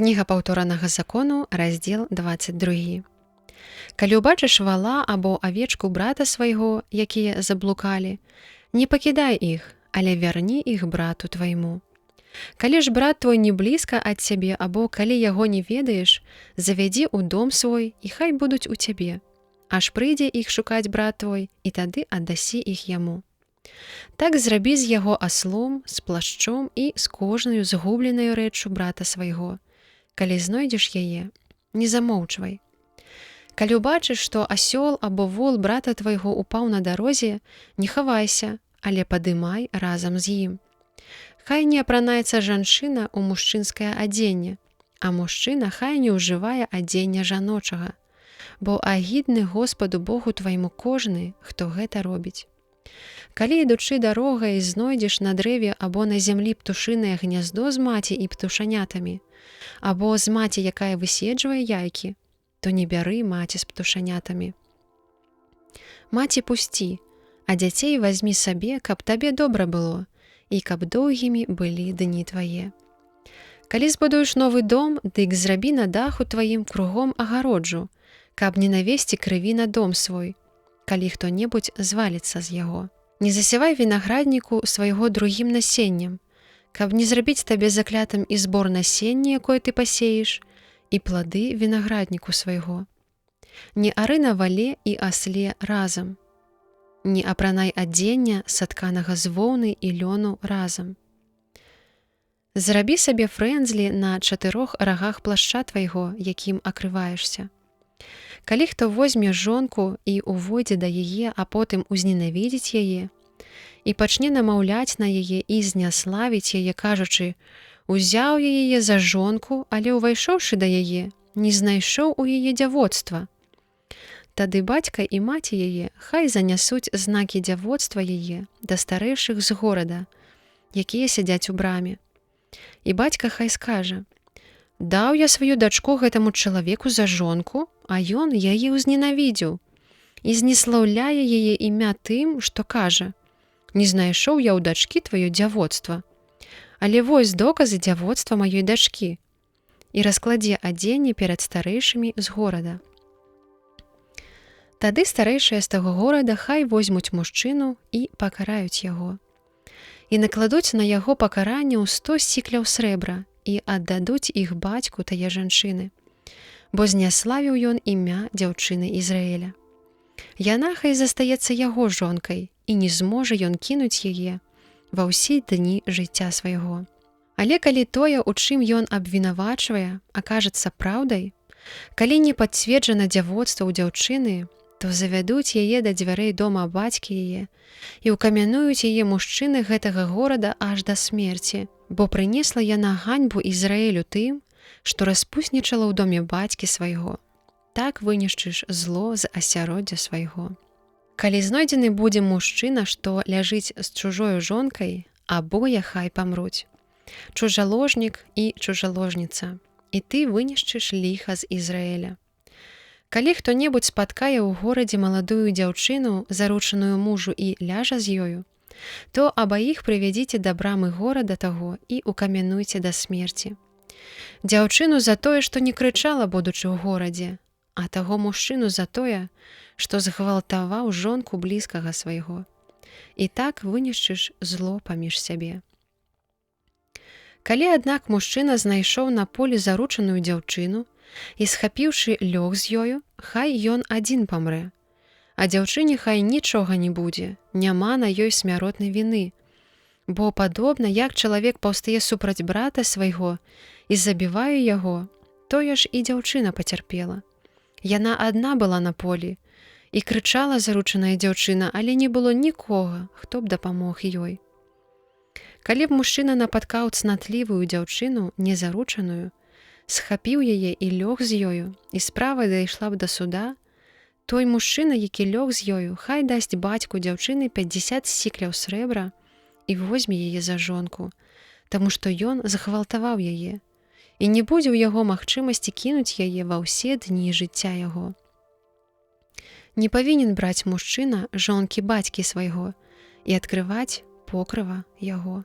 Кніга паўторанага закону, раздзел 22. Калі ўбачыш вала або авечку брата свайго, якія заблукалі, не пакідай іх, але вярні іх брату твайму. Калі ж брат твой не блізка ад цябе, або калі яго не ведаеш, завядзі ў дом свой, і хай будуць у цябе. Аж прыйдзе іх шукаць брат твой, і тады аддасі іх яму. Так зрабі з яго аслом, з плашчом і з кожнаю згубленаю рэччу брата свайго. Калі знойдзеш яе, не замоўчвай. Калі ўбачыш, што асёл або вол брата твайго упаў на дарозе, не хавайся, але падымай разам з ім. Хай не апранаецца жанчына ў мужчынскае адзенне, а мужчына хай не ўжывае адзення жаночага, бо агідны Господу Богу твайму кожны, хто гэта робіць. Калі, ідучы дарогай, знойдзеш на дрэве або на зямлі птушынае гняздо з маці і птушанятамі, або з маці, якая выседжвае яйкі, то не бяры маці з птушанятамі. Маці пусці, а дзяцей вазьмі сабе, каб табе добра было, і каб доўгімі былі дні твае. Калі збудуеш новы дом, дык зрабі на даху тваім кругом агароджу, каб не навесці крыві на дом свой, калі хто-небудзь зваліцца з яго. Не засявай вінаградніку свайго другім насеннем, каб не зрабіць табе заклятым і збор насення, якое ты пасееш, і плады вінаградніку свайго. Не ары на вале і асле разам. Не апранай адзення сатканага з воўны і лёну разам. Зрабі сабе фрэнзлі на 4 рагах плашча твайго, якім акрываешся. Калі хто возьме жонку і увойдзе да яе, а потым узненавідзіць яе, і пачне намаўляць на яе і зняславіць яе, кажучы: «Узяў я яе за жонку, але ўвайшоўшы да яе, не знайшоў у яе дзявоцтва». Тады бацька і маці яе хай занясуць знакі дзявоцтва яе да старэйшых з горада, якія сядзяць у браме. І бацька хай скажа: «Даў я сваю дачку гэтаму чалавеку за жонку, а ён яе ўзненавідзеў, і знеслаўляе яе імя тым, што кажа: «Не знайшоў я ў дачкі тваё дзявоцтва, але вось доказы дзявоцтва маёй дачкі», і раскладзе адзенне перад старэйшымі з горада. Тады старэйшыя з таго горада хай возьмуць мужчыну і пакараюць яго. І накладуць на яго пакаранне ў 100 сікляў срэбра і аддадуць іх бацьку тае жанчыны, бо зняславіў ён імя дзяўчыны Ізраэля. Яна хай застаецца яго жонкай, і не зможа ён кінуць яе ва ўсе дні жыцця свайго. Але калі тое, у чым ён абвінавачвае, акажацца праўдай, калі не пацверджана дзявоцтва ў дзяўчыны, то завядуць яе да дзвярэй дома бацькі яе і ўкамянуюць яе мужчыны гэтага горада аж да смерці, бо прынесла яна ганьбу Ізраэлю тым, што распуснічала ў доме бацькі свайго. Так вынішчыш зло з асяроддзя свайго. Калі знойдзены будзе мужчына, што ляжыць з чужою жонкай, абое хай памруць, чужаложнік і чужаложніца, і ты вынішчыш ліха з Ізраэля. Калі хто-небудзь спаткае ў горадзе маладую дзяўчыну, заручаную мужу, і ляжа з ёю, то абаіх прывядзіце да брамы горада таго і укамянуйце да смерці. Дзяўчыну за тое, што не крычала, будучы ў горадзе, а таго мужчыну за тое, што згвалтаваў жонку блізкага свайго. І так вынішчыш зло паміж сябе. Калі, аднак, мужчына знайшоў на полі заручаную дзяўчыну і, схапіўшы, лёг з ёю, хай ён адзін памрэ, а дзяўчыне хай нічога не будзе, няма на ёй смяротнай віны, бо падобна, як чалавек паўстае супраць брата свайго і забівае яго, тое ж і дзяўчына пацярпела. Яна адна была на полі, і крычала заручаная дзяўчына, але не было нікога, хто б дапамог ёй. Калі б мужчына напаткаў цнатлівую дзяўчыну, незаручаную, схапіў яе і лёг з ёю, і справа дайшла б да суда, той мужчына, які лёг з ёю, хай дасць бацьку дзяўчыны 50 сікляў срэбра і возьме яе за жонку, таму што ён згвалтаваў яе, і не будзе ў яго магчымасці кінуць яе ва ўсе дні жыцця яго. Не павінен браць мужчына жонкі бацькі свайго і адкрываць покрыва яго.